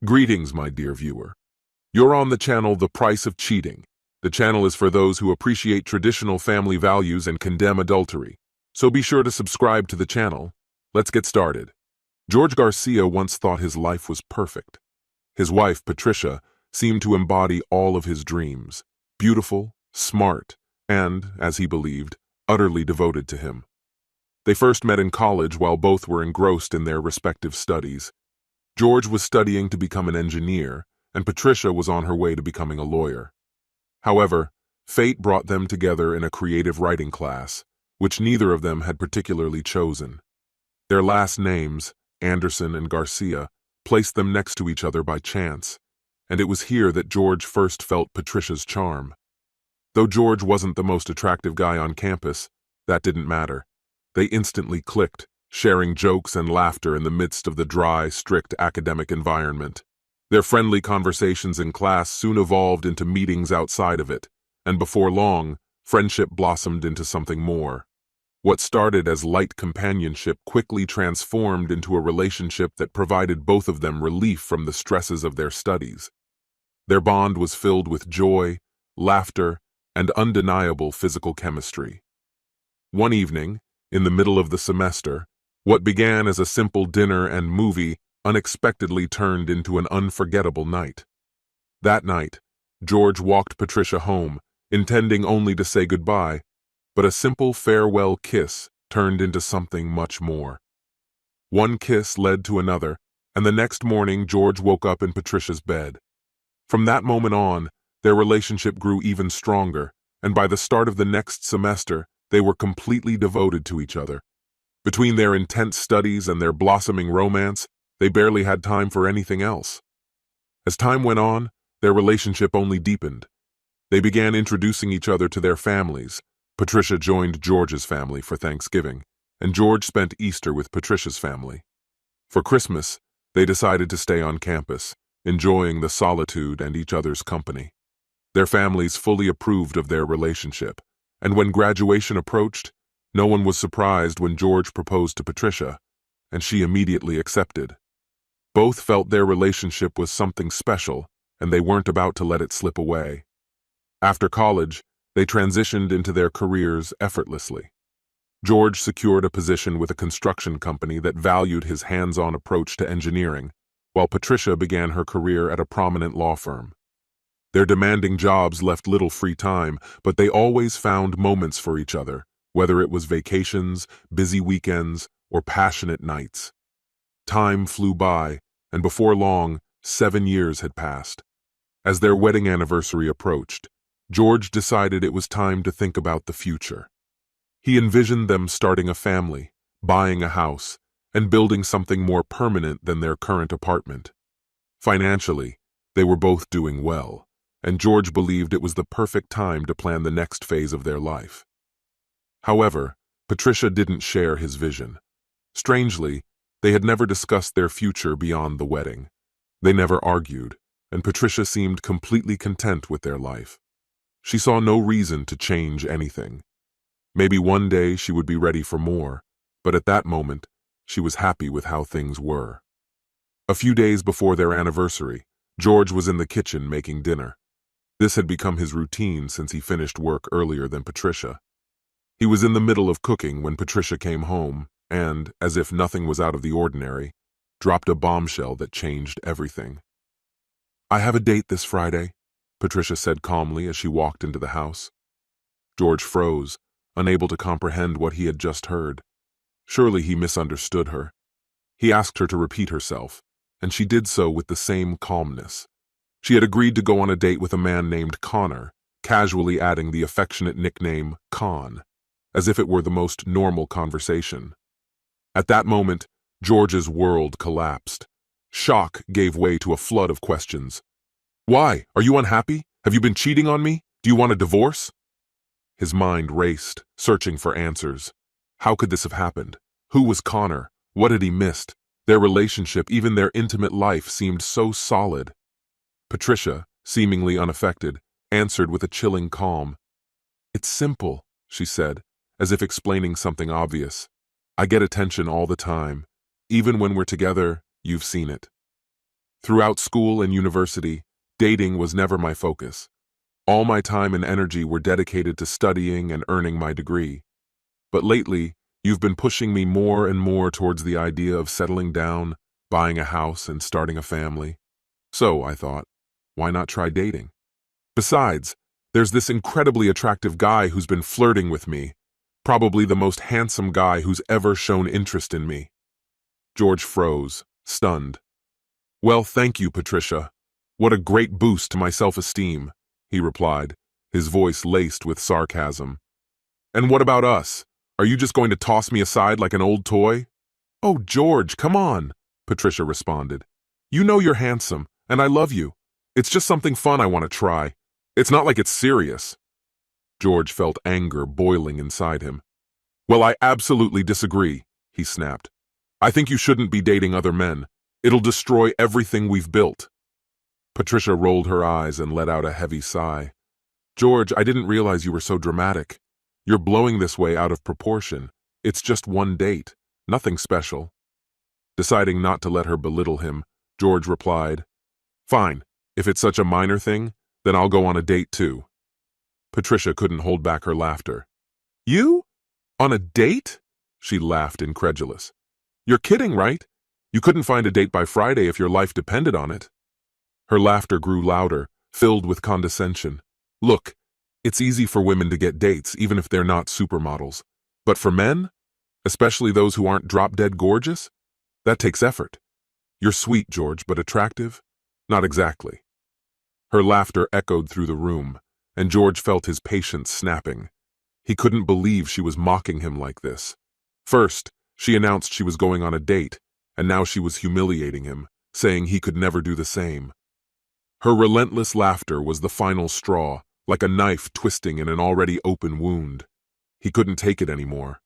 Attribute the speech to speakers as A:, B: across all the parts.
A: Greetings, my dear viewer. You're on the channel The Price of Cheating. The channel is for those who appreciate traditional family values and condemn adultery. So be sure to subscribe to the channel. Let's get started. George Garcia once thought his life was perfect. His wife, Patricia, seemed to embody all of his dreams. Beautiful, smart, and, as he believed, utterly devoted to him. They first met in college while both were engrossed in their respective studies. George was studying to become an engineer, and Patricia was on her way to becoming a lawyer. However, fate brought them together in a creative writing class, which neither of them had particularly chosen. Their last names, Anderson and Garcia, placed them next to each other by chance, and it was here that George first felt Patricia's charm. Though George wasn't the most attractive guy on campus, that didn't matter. They instantly clicked, sharing jokes and laughter in the midst of the dry, strict academic environment. Their friendly conversations in class soon evolved into meetings outside of it, and before long, friendship blossomed into something more. What started as light companionship quickly transformed into a relationship that provided both of them relief from the stresses of their studies. Their bond was filled with joy, laughter, and undeniable physical chemistry. One evening, in the middle of the semester, what began as a simple dinner and movie unexpectedly turned into an unforgettable night. That night, George walked Patricia home, intending only to say goodbye, but a simple farewell kiss turned into something much more. One kiss led to another, and the next morning George woke up in Patricia's bed. From that moment on, their relationship grew even stronger, and by the start of the next semester, they were completely devoted to each other. Between their intense studies and their blossoming romance, they barely had time for anything else. As time went on, their relationship only deepened. They began introducing each other to their families. Patricia joined George's family for Thanksgiving, and George spent Easter with Patricia's family. For Christmas, they decided to stay on campus, enjoying the solitude and each other's company. Their families fully approved of their relationship, and when graduation approached, no one was surprised when George proposed to Patricia, and she immediately accepted. Both felt their relationship was something special, and they weren't about to let it slip away. After college, they transitioned into their careers effortlessly. George secured a position with a construction company that valued his hands-on approach to engineering, while Patricia began her career at a prominent law firm. Their demanding jobs left little free time, but they always found moments for each other, whether it was vacations, busy weekends, or passionate nights. Time flew by, and before long, 7 years had passed. As their wedding anniversary approached, George decided it was time to think about the future. He envisioned them starting a family, buying a house, and building something more permanent than their current apartment. Financially, they were both doing well, and George believed it was the perfect time to plan the next phase of their life. However, Patricia didn't share his vision. Strangely, they had never discussed their future beyond the wedding. They never argued, and Patricia seemed completely content with their life. She saw no reason to change anything. Maybe one day she would be ready for more, but at that moment, she was happy with how things were. A few days before their anniversary, George was in the kitchen making dinner. This had become his routine since he finished work earlier than Patricia. He was in the middle of cooking when Patricia came home and, as if nothing was out of the ordinary, dropped a bombshell that changed everything. "I have a date this Friday," Patricia said calmly as she walked into the house. George froze, unable to comprehend what he had just heard. Surely he misunderstood her. He asked her to repeat herself, and she did so with the same calmness. She had agreed to go on a date with a man named Connor, casually adding the affectionate nickname Con, as if it were the most normal conversation. At that moment, George's world collapsed. Shock gave way to a flood of questions. "Why? Are you unhappy? Have you been cheating on me? Do you want a divorce?" His mind raced, searching for answers. How could this have happened? Who was Connor? What had he missed? Their relationship, even their intimate life, seemed so solid. Patricia, seemingly unaffected, answered with a chilling calm. "It's simple," she said, as if explaining something obvious. "I get attention all the time. Even when we're together, you've seen it." Throughout school and university, dating was never my focus. All my time and energy were dedicated to studying and earning my degree. But lately, you've been pushing me more and more towards the idea of settling down, buying a house, and starting a family. So, I thought, why not try dating? Besides, there's this incredibly attractive guy who's been flirting with me, probably the most handsome guy who's ever shown interest in me. George froze, stunned. Well, thank you, Patricia. What a great boost to my self-esteem, he replied, his voice laced with sarcasm. And what about us? Are you just going to toss me aside like an old toy? Oh, George, come on, Patricia responded. You know you're handsome, and I love you. It's just something fun I want to try. It's not like it's serious. George felt anger boiling inside him. Well, I absolutely disagree, he snapped. I think you shouldn't be dating other men. It'll destroy everything we've built. Patricia rolled her eyes and let out a heavy sigh. George, I didn't realize you were so dramatic. You're blowing this way out of proportion. It's just one date, nothing special. Deciding not to let her belittle him, George replied, Fine, if it's such a minor thing, then I'll go on a date too. Patricia couldn't hold back her laughter. You? On a date? She laughed, incredulous. You're kidding, right? You couldn't find a date by Friday if your life depended on it. Her laughter grew louder, filled with condescension. Look, it's easy for women to get dates, even if they're not supermodels. But for men, especially those who aren't drop-dead gorgeous, that takes effort. You're sweet, George, but attractive? Not exactly. Her laughter echoed through the room, and George felt his patience snapping. He couldn't believe she was mocking him like this. First, she announced she was going on a date, and now she was humiliating him, saying he could never do the same. Her relentless laughter was the final straw, like a knife twisting in an already open wound. He couldn't take it anymore.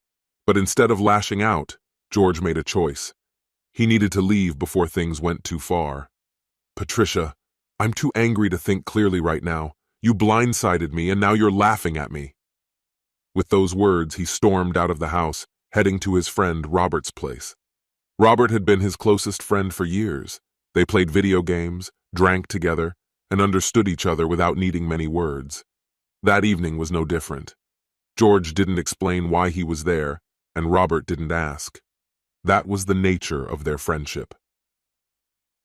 A: But instead of lashing out, George made a choice. He needed to leave before things went too far. Patricia, I'm too angry to think clearly right now. You blindsided me, and now you're laughing at me. With those words, he stormed out of the house, heading to his friend Robert's place. Robert had been his closest friend for years. They played video games, drank together, and understood each other without needing many words. That evening was no different. George didn't explain why he was there, and Robert didn't ask. That was the nature of their friendship.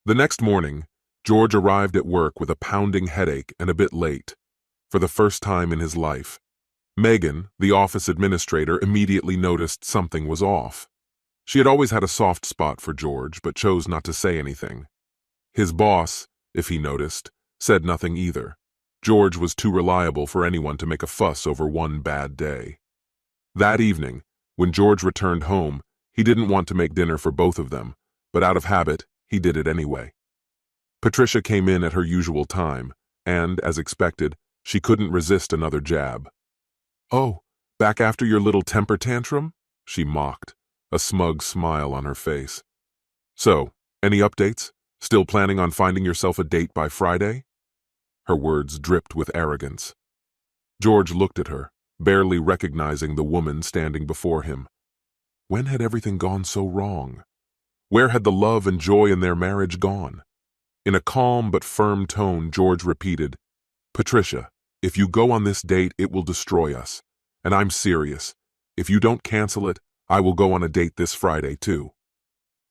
A: The next morning, George arrived at work with a pounding headache and a bit late, for the first time in his life. Megan, the office administrator, immediately noticed something was off. She had always had a soft spot for George, but chose not to say anything. His boss, if he noticed, said nothing either. George was too reliable for anyone to make a fuss over one bad day. That evening, when George returned home, he didn't want to make dinner for both of them, but out of habit, he did it anyway. Patricia came in at her usual time, and, as expected, she couldn't resist another jab. Oh, back after your little temper tantrum? She mocked, a smug smile on her face. So, any updates? Still planning on finding yourself a date by Friday? Her words dripped with arrogance. George looked at her, barely recognizing the woman standing before him. When had everything gone so wrong? Where had the love and joy in their marriage gone? In a calm but firm tone, George repeated, Patricia, if you go on this date, it will destroy us. And I'm serious. If you don't cancel it, I will go on a date this Friday, too.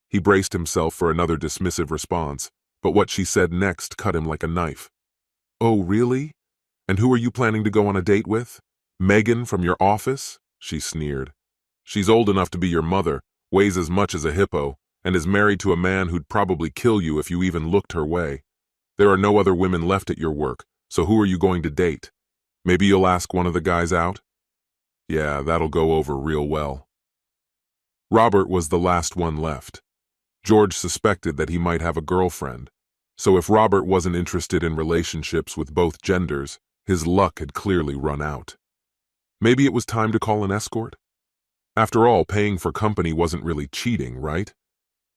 A: He braced himself for another dismissive response, but what she said next cut him like a knife. Oh, really? And who are you planning to go on a date with? Megan from your office? She sneered. She's old enough to be your mother, weighs as much as a hippo, and is married to a man who'd probably kill you if you even looked her way. There are no other women left at your work, so who are you going to date? Maybe you'll ask one of the guys out? Yeah, that'll go over real well. Robert was the last one left. George suspected that he might have a girlfriend, so if Robert wasn't interested in relationships with both genders, his luck had clearly run out. Maybe it was time to call an escort? After all, paying for company wasn't really cheating, right?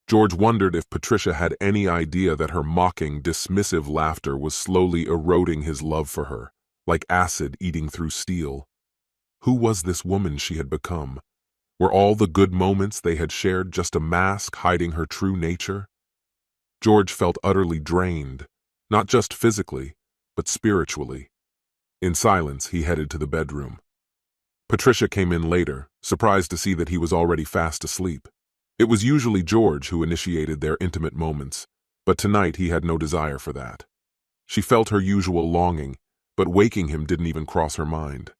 A: George wondered if Patricia had any idea that her mocking, dismissive laughter was slowly eroding his love for her, like acid eating through steel. Who was this woman she had become? Were all the good moments they had shared just a mask hiding her true nature? George felt utterly drained, not just physically, but spiritually. In silence, he headed to the bedroom. Patricia came in later, surprised to see that he was already fast asleep. It was usually George who initiated their intimate moments, but tonight he had no desire for that. She felt her usual longing, but waking him didn't even cross her mind.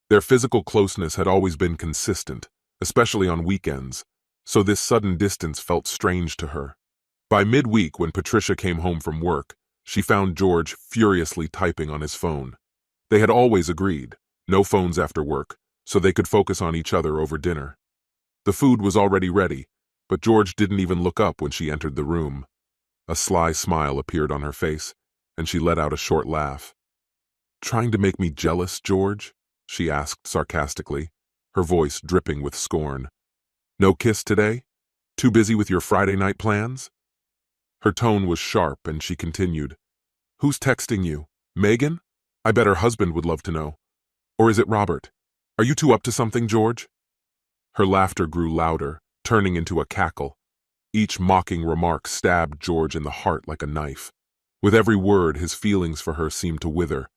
A: Their physical closeness had always been consistent, especially on weekends, so this sudden distance felt strange to her. By midweek, when Patricia came home from work, she found George furiously typing on his phone. They had always agreed, no phones after work, so they could focus on each other over dinner. The food was already ready, but George didn't even look up when she entered the room. A sly smile appeared on her face, and she let out a short laugh. "Trying to make me jealous, George?" she asked sarcastically, her voice dripping with scorn. "No kiss today? Too busy with your Friday night plans?" Her tone was sharp, and she continued, "Who's texting you? Megan? I bet her husband would love to know. Or is it Robert? Are you two up to something, George?" Her laughter grew louder, turning into a cackle. Each mocking remark stabbed George in the heart like a knife. With every word, his feelings for her seemed to wither.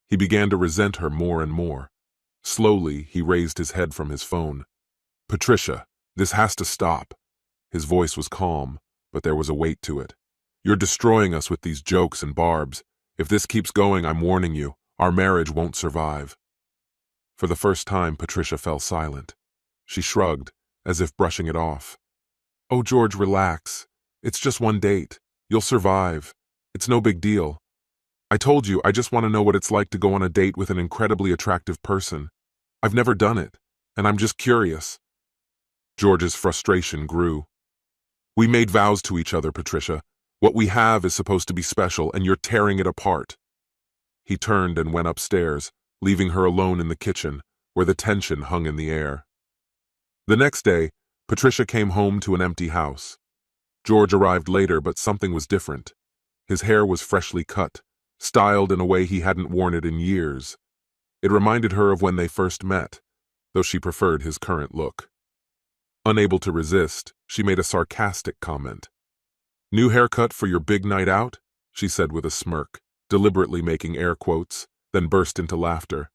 A: He began to resent her more and more. Slowly, he raised his head from his phone. "Patricia, this has to stop." His voice was calm, but there was a weight to it. "You're destroying us with these jokes and barbs. If this keeps going, I'm warning you, our marriage won't survive." For the first time, Patricia fell silent. She shrugged, as if brushing it off. "Oh, George, relax. It's just one date. You'll survive. It's no big deal. I told you, I just want to know what it's like to go on a date with an incredibly attractive person. I've never done it, and I'm just curious." George's frustration grew. "We made vows to each other, Patricia. What we have is supposed to be special, and you're tearing it apart." He turned and went upstairs, leaving her alone in the kitchen, where the tension hung in the air. The next day, Patricia came home to an empty house. George arrived later, but something was different. His hair was freshly cut, styled in a way he hadn't worn it in years. It reminded her of when they first met, though she preferred his current look. Unable to resist, she made a sarcastic comment. "New haircut for your big night out?" she said with a smirk, deliberately making air quotes, then burst into laughter.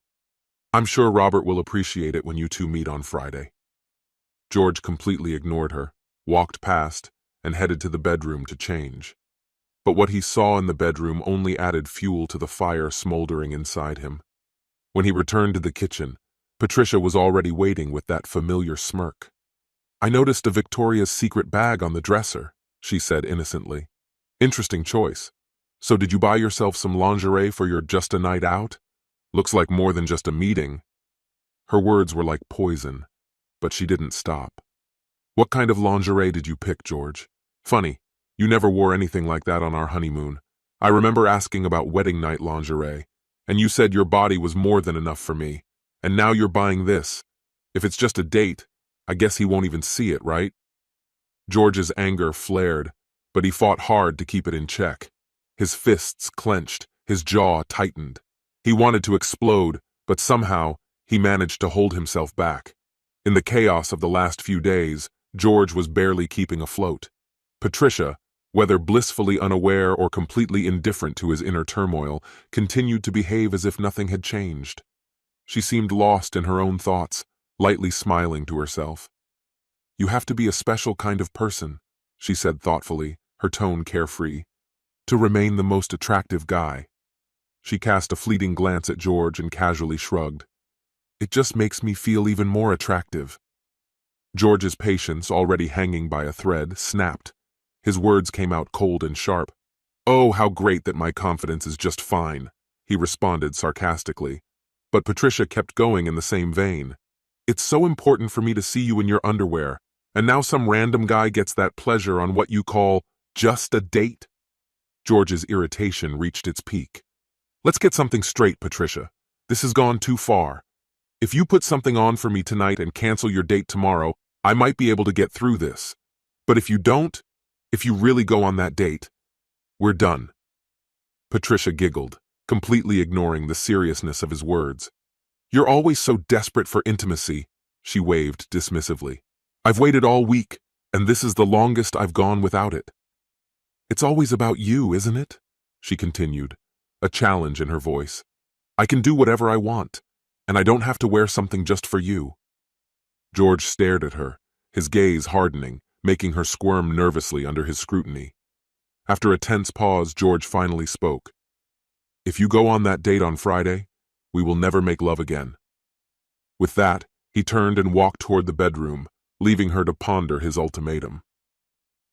A: "I'm sure Robert will appreciate it when you two meet on Friday." George completely ignored her, walked past, and headed to the bedroom to change. But what he saw in the bedroom only added fuel to the fire smoldering inside him. When he returned to the kitchen, Patricia was already waiting with that familiar smirk. "I noticed a Victoria's Secret bag on the dresser," she said innocently. "Interesting choice. So did you buy yourself some lingerie for your just a night out? Looks like more than just a meeting." Her words were like poison, but she didn't stop. "What kind of lingerie did you pick, George? Funny, you never wore anything like that on our honeymoon. I remember asking about wedding night lingerie, and you said your body was more than enough for me, and now you're buying this. If it's just a date, I guess he won't even see it, right?" George's anger flared, but he fought hard to keep it in check. His fists clenched, his jaw tightened. He wanted to explode, but somehow he managed to hold himself back. In the chaos of the last few days, George was barely keeping afloat. Patricia, whether blissfully unaware or completely indifferent to his inner turmoil, continued to behave as if nothing had changed. She seemed lost in her own thoughts, lightly smiling to herself. "You have to be a special kind of person," she said thoughtfully, her tone carefree, "to remain the most attractive guy." She cast a fleeting glance at George and casually shrugged. "It just makes me feel even more attractive." George's patience, already hanging by a thread, snapped. His words came out cold and sharp. "Oh, how great that my confidence is just fine," he responded sarcastically. But Patricia kept going in the same vein. "It's so important for me to see you in your underwear, and now some random guy gets that pleasure on what you call just a date?" George's irritation reached its peak. "Let's get something straight, Patricia. This has gone too far. If you put something on for me tonight and cancel your date tomorrow, I might be able to get through this. But if you don't, if you really go on that date, we're done." Patricia giggled, completely ignoring the seriousness of his words. "You're always so desperate for intimacy," she waved dismissively. "I've waited all week, and this is the longest I've gone without it." "It's always about you, isn't it?" she continued, a challenge in her voice. "I can do whatever I want, and I don't have to wear something just for you." George stared at her, his gaze hardening, making her squirm nervously under his scrutiny. After a tense pause, George finally spoke. "If you go on that date on Friday, we will never make love again." With that, he turned and walked toward the bedroom, leaving her to ponder his ultimatum.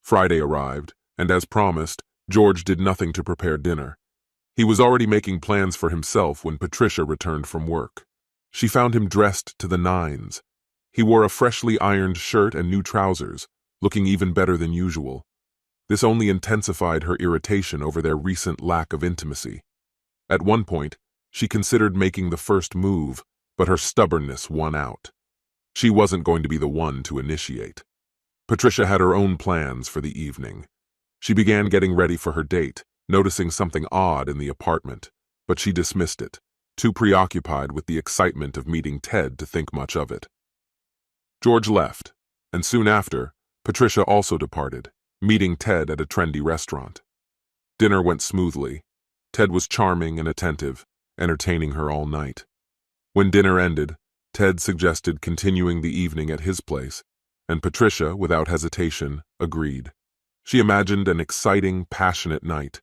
A: Friday arrived, and as promised, George did nothing to prepare dinner. He was already making plans for himself when Patricia returned from work. She found him dressed to the nines. He wore a freshly ironed shirt and new trousers, looking even better than usual. This only intensified her irritation over their recent lack of intimacy. At one point, she considered making the first move, but her stubbornness won out. She wasn't going to be the one to initiate. Patricia had her own plans for the evening. She began getting ready for her date, noticing something odd in the apartment, but she dismissed it, too preoccupied with the excitement of meeting Ted to think much of it. George left, and soon after, Patricia also departed, meeting Ted at a trendy restaurant. Dinner went smoothly. Ted was charming and attentive, entertaining her all night. When dinner ended, Ted suggested continuing the evening at his place, and Patricia, without hesitation, agreed. She imagined an exciting, passionate night,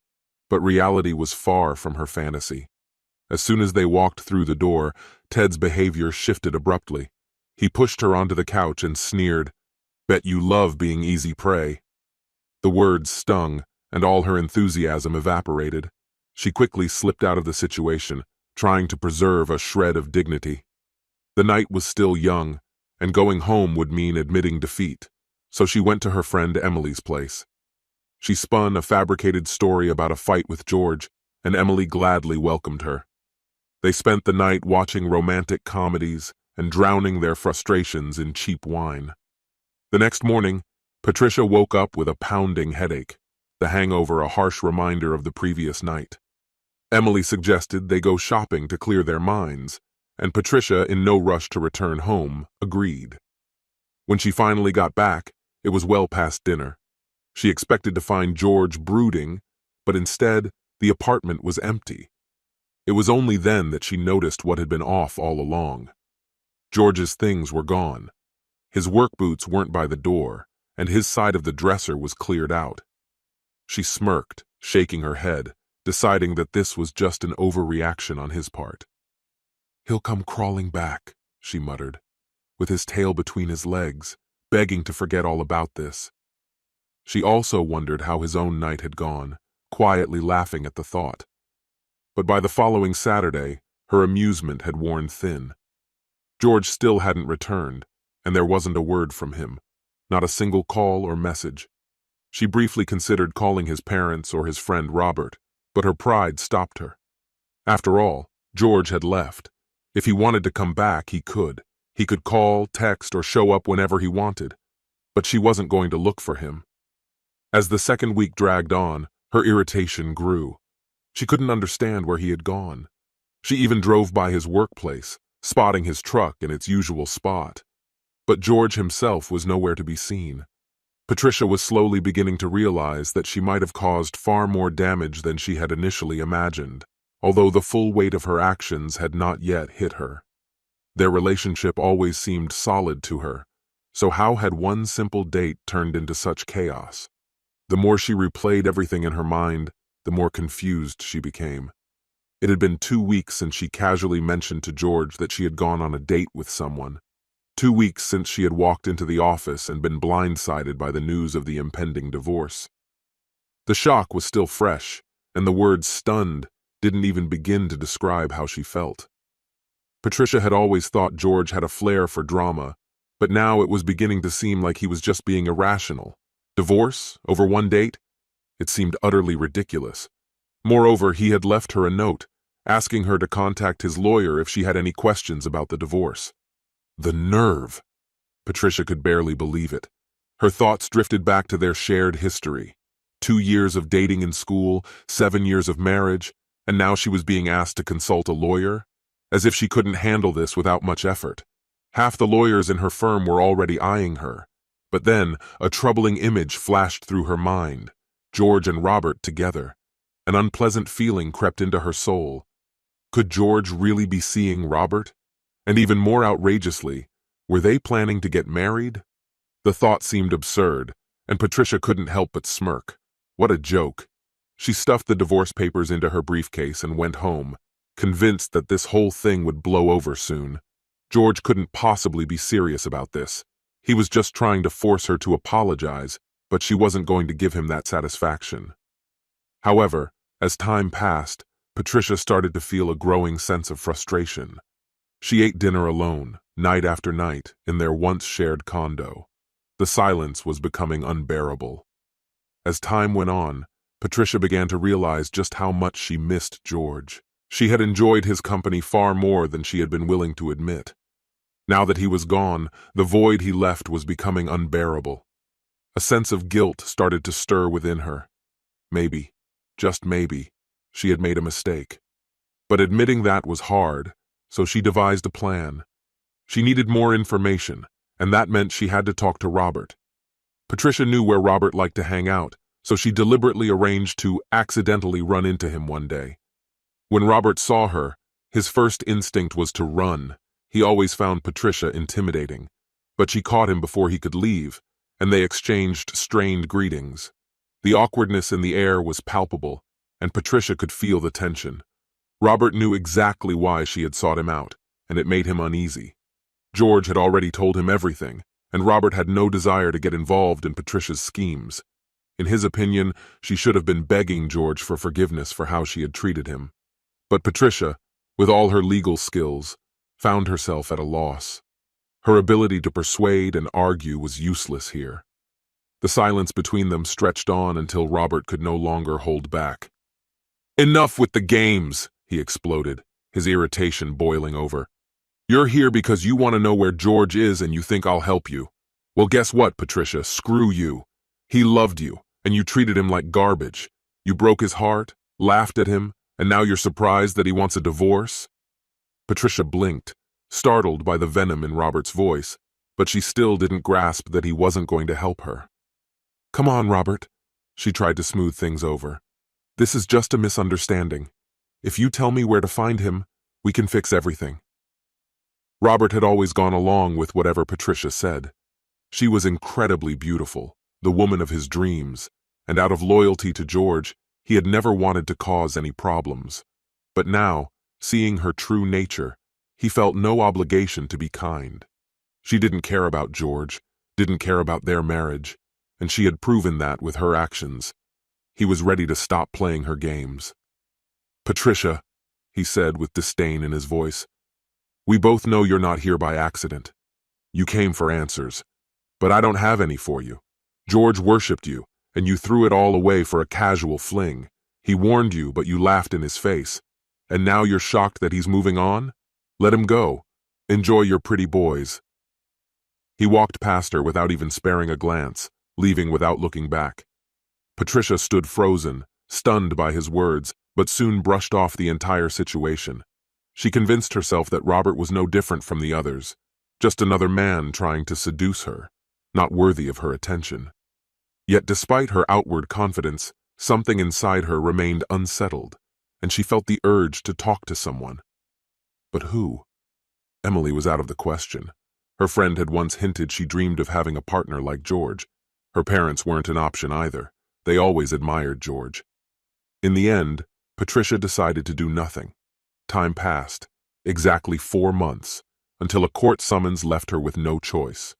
A: but reality was far from her fantasy. As soon as they walked through the door, Ted's behavior shifted abruptly. He pushed her onto the couch and sneered, "Bet you love being easy prey." The words stung, and all her enthusiasm evaporated. She quickly slipped out of the situation, trying to preserve a shred of dignity. The night was still young, and going home would mean admitting defeat, so she went to her friend Emily's place. She spun a fabricated story about a fight with George, and Emily gladly welcomed her. They spent the night watching romantic comedies and drowning their frustrations in cheap wine. The next morning, Patricia woke up with a pounding headache, the hangover a harsh reminder of the previous night. Emily suggested they go shopping to clear their minds, and Patricia, in no rush to return home, agreed. When she finally got back, it was well past dinner. She expected to find George brooding, but instead, the apartment was empty. It was only then that she noticed what had been off all along. George's things were gone. His work boots weren't by the door, and his side of the dresser was cleared out. She smirked, shaking her head, deciding that this was just an overreaction on his part. "He'll come crawling back," she muttered, with his tail between his legs, begging to forget all about this. She also wondered how his own night had gone, quietly laughing at the thought. But by the following Saturday, her amusement had worn thin. George still hadn't returned, and there wasn't a word from him, not a single call or message. She briefly considered calling his parents or his friend Robert, but her pride stopped her. After all, George had left. If he wanted to come back, he could. He could call, text, or show up whenever he wanted. But she wasn't going to look for him. As the second week dragged on, her irritation grew. She couldn't understand where he had gone. She even drove by his workplace, spotting his truck in its usual spot. But George himself was nowhere to be seen. Patricia was slowly beginning to realize that she might have caused far more damage than she had initially imagined, although the full weight of her actions had not yet hit her. Their relationship always seemed solid to her, so how had one simple date turned into such chaos? The more she replayed everything in her mind, the more confused she became. It had been 2 weeks since she casually mentioned to George that she had gone on a date with someone. 2 weeks since she had walked into the office and been blindsided by the news of the impending divorce. The shock was still fresh, and the word stunned didn't even begin to describe how she felt. Patricia had always thought George had a flair for drama, but now it was beginning to seem like he was just being irrational. Divorce over one date? It seemed utterly ridiculous. Moreover, he had left her a note, asking her to contact his lawyer if she had any questions about the divorce. The nerve! Patricia could barely believe it. Her thoughts drifted back to their shared history. 2 years of dating in school, 7 years of marriage, and now she was being asked to consult a lawyer? As if she couldn't handle this without much effort. Half the lawyers in her firm were already eyeing her. But then, a troubling image flashed through her mind. George and Robert together. An unpleasant feeling crept into her soul. Could George really be seeing Robert? And even more outrageously, were they planning to get married? The thought seemed absurd, and Patricia couldn't help but smirk. What a joke. She stuffed the divorce papers into her briefcase and went home, convinced that this whole thing would blow over soon. George couldn't possibly be serious about this. He was just trying to force her to apologize, but she wasn't going to give him that satisfaction. However, as time passed, Patricia started to feel a growing sense of frustration. She ate dinner alone, night after night, in their once-shared condo. The silence was becoming unbearable. As time went on, Patricia began to realize just how much she missed George. She had enjoyed his company far more than she had been willing to admit. Now that he was gone, the void he left was becoming unbearable. A sense of guilt started to stir within her. Maybe, just maybe, she had made a mistake. But admitting that was hard, so she devised a plan. She needed more information, and that meant she had to talk to Robert. Patricia knew where Robert liked to hang out, so she deliberately arranged to accidentally run into him one day. When Robert saw her, his first instinct was to run. He always found Patricia intimidating, but she caught him before he could leave, and they exchanged strained greetings. The awkwardness in the air was palpable, and Patricia could feel the tension. Robert knew exactly why she had sought him out, and it made him uneasy. George had already told him everything, and Robert had no desire to get involved in Patricia's schemes. In his opinion, she should have been begging George for forgiveness for how she had treated him. But Patricia, with all her legal skills, found herself at a loss. Her ability to persuade and argue was useless here. The silence between them stretched on until Robert could no longer hold back. "Enough with the games," he exploded, his irritation boiling over. "You're here because you want to know where George is and you think I'll help you. Well, guess what, Patricia? Screw you. He loved you, and you treated him like garbage. You broke his heart, laughed at him, and now you're surprised that he wants a divorce?" Patricia blinked, startled by the venom in Robert's voice, but she still didn't grasp that he wasn't going to help her. "Come on, Robert," she tried to smooth things over. "This is just a misunderstanding. If you tell me where to find him, we can fix everything." Robert had always gone along with whatever Patricia said. She was incredibly beautiful, the woman of his dreams, and out of loyalty to George, he had never wanted to cause any problems. But now, seeing her true nature, he felt no obligation to be kind. She didn't care about George, didn't care about their marriage, and she had proven that with her actions. He was ready to stop playing her games. "Patricia," he said with disdain in his voice, "we both know you're not here by accident. You came for answers, but I don't have any for you. George worshipped you, and you threw it all away for a casual fling. He warned you, but you laughed in his face. And now you're shocked that he's moving on? Let him go. Enjoy your pretty boys." He walked past her without even sparing a glance, leaving without looking back. Patricia stood frozen, stunned by his words, but soon brushed off the entire situation. She convinced herself that Robert was no different from the others, just another man trying to seduce her, not worthy of her attention. Yet despite her outward confidence, something inside her remained unsettled, and she felt the urge to talk to someone. But who? Emily was out of the question. Her friend had once hinted she dreamed of having a partner like George. Her parents weren't an option either. They always admired George. In the end, Patricia decided to do nothing. Time passed, exactly 4 months, until a court summons left her with no choice.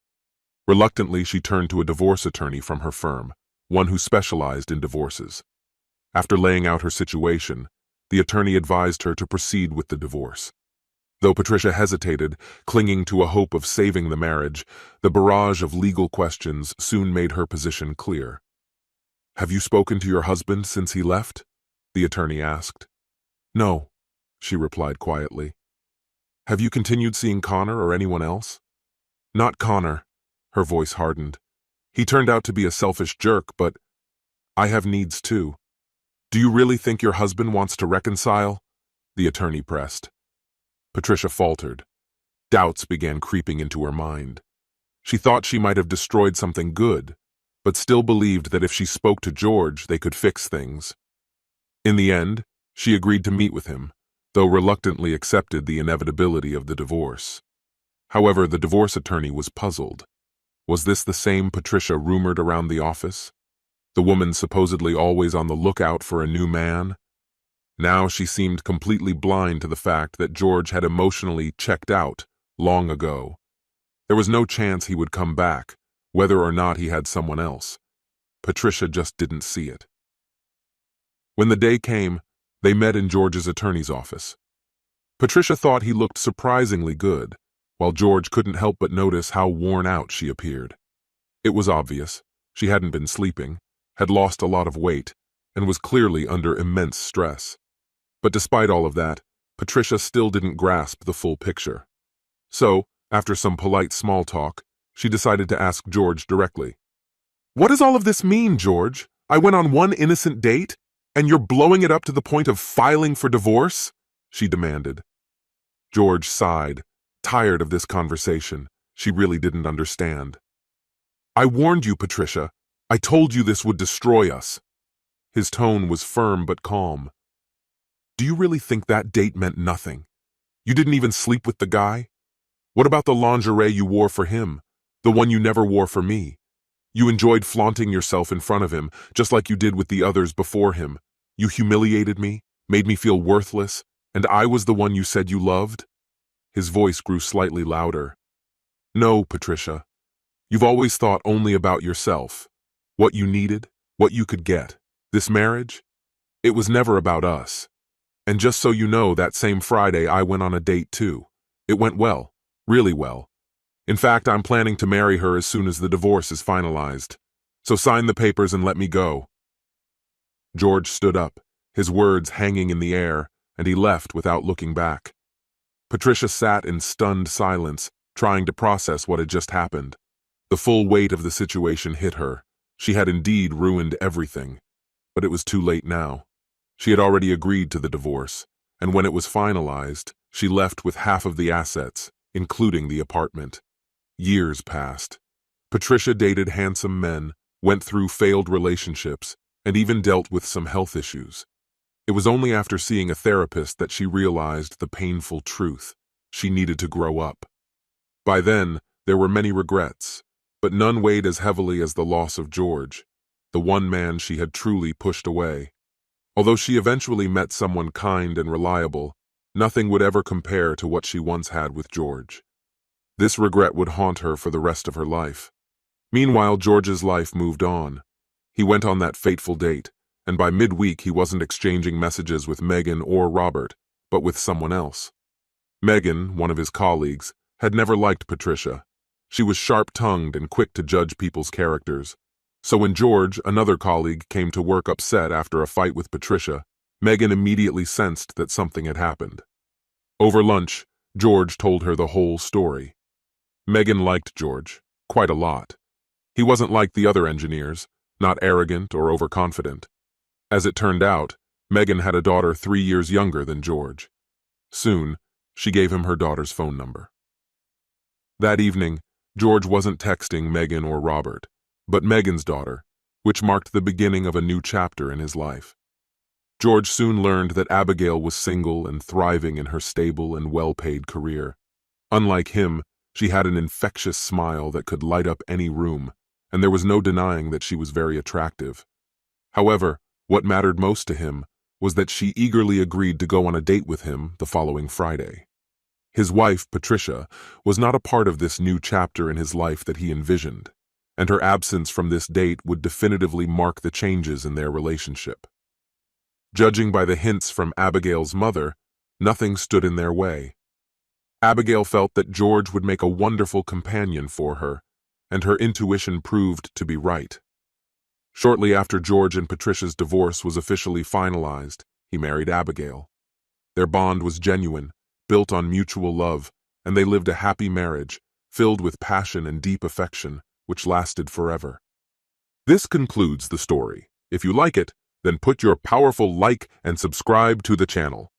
A: Reluctantly, she turned to a divorce attorney from her firm, one who specialized in divorces. After laying out her situation, the attorney advised her to proceed with the divorce. Though Patricia hesitated, clinging to a hope of saving the marriage, the barrage of legal questions soon made her position clear. "Have you spoken to your husband since he left?" the attorney asked. "No," she replied quietly. "Have you continued seeing Connor or anyone else?" "Not Connor." Her voice hardened. "He turned out to be a selfish jerk, but I have needs too." "Do you really think your husband wants to reconcile?" the attorney pressed. Patricia faltered. Doubts began creeping into her mind. She thought she might have destroyed something good, but still believed that if she spoke to George, they could fix things. In the end, she agreed to meet with him, though reluctantly accepted the inevitability of the divorce. However, the divorce attorney was puzzled. Was this the same Patricia rumored around the office? The woman supposedly always on the lookout for a new man? Now she seemed completely blind to the fact that George had emotionally checked out long ago. There was no chance he would come back, whether or not he had someone else. Patricia just didn't see it. When the day came, they met in George's attorney's office. Patricia thought he looked surprisingly good, while George couldn't help but notice how worn out she appeared. It was obvious. She hadn't been sleeping, had lost a lot of weight, and was clearly under immense stress. But despite all of that, Patricia still didn't grasp the full picture. So, after some polite small talk, she decided to ask George directly. "What does all of this mean, George? I went on one innocent date, and you're blowing it up to the point of filing for divorce?" she demanded. George sighed, tired of this conversation. She really didn't understand. "I warned you, Patricia. I told you this would destroy us." His tone was firm but calm. "Do you really think that date meant nothing? You didn't even sleep with the guy? What about the lingerie you wore for him, the one you never wore for me? You enjoyed flaunting yourself in front of him, just like you did with the others before him. You humiliated me, made me feel worthless, and I was the one you said you loved?" His voice grew slightly louder. "No, Patricia. You've always thought only about yourself. What you needed, what you could get. This marriage? It was never about us. And just so you know, that same Friday I went on a date too. It went well, really well. In fact, I'm planning to marry her as soon as the divorce is finalized. So sign the papers and let me go." George stood up, his words hanging in the air, and he left without looking back. Patricia sat in stunned silence, trying to process what had just happened. The full weight of the situation hit her. She had indeed ruined everything. But it was too late now. She had already agreed to the divorce, and when it was finalized, she left with half of the assets, including the apartment. Years passed. Patricia dated handsome men, went through failed relationships, and even dealt with some health issues. It was only after seeing a therapist that she realized the painful truth. She needed to grow up. By then, there were many regrets, but none weighed as heavily as the loss of George, the one man she had truly pushed away. Although she eventually met someone kind and reliable, nothing would ever compare to what she once had with George. This regret would haunt her for the rest of her life. Meanwhile, George's life moved on. He went on that fateful date, and by midweek he wasn't exchanging messages with Megan or Robert, but with someone else. Megan, one of his colleagues, had never liked Patricia. She was sharp-tongued and quick to judge people's characters. So when George, another colleague, came to work upset after a fight with Patricia, Megan immediately sensed that something had happened. Over lunch, George told her the whole story. Megan liked George, quite a lot. He wasn't like the other engineers, not arrogant or overconfident. As it turned out, Megan had a daughter 3 years younger than George. Soon, she gave him her daughter's phone number. That evening, George wasn't texting Megan or Robert, but Megan's daughter, which marked the beginning of a new chapter in his life. George soon learned that Abigail was single and thriving in her stable and well-paid career. Unlike him, she had an infectious smile that could light up any room, and there was no denying that she was very attractive. However, what mattered most to him was that she eagerly agreed to go on a date with him the following Friday. His wife, Patricia, was not a part of this new chapter in his life that he envisioned, and her absence from this date would definitively mark the changes in their relationship. Judging by the hints from Abigail's mother, nothing stood in their way. Abigail felt that George would make a wonderful companion for her, and her intuition proved to be right. Shortly after George and Patricia's divorce was officially finalized, he married Abigail. Their bond was genuine, built on mutual love, and they lived a happy marriage, filled with passion and deep affection, which lasted forever. This concludes the story. If you like it, then put your powerful like and subscribe to the channel.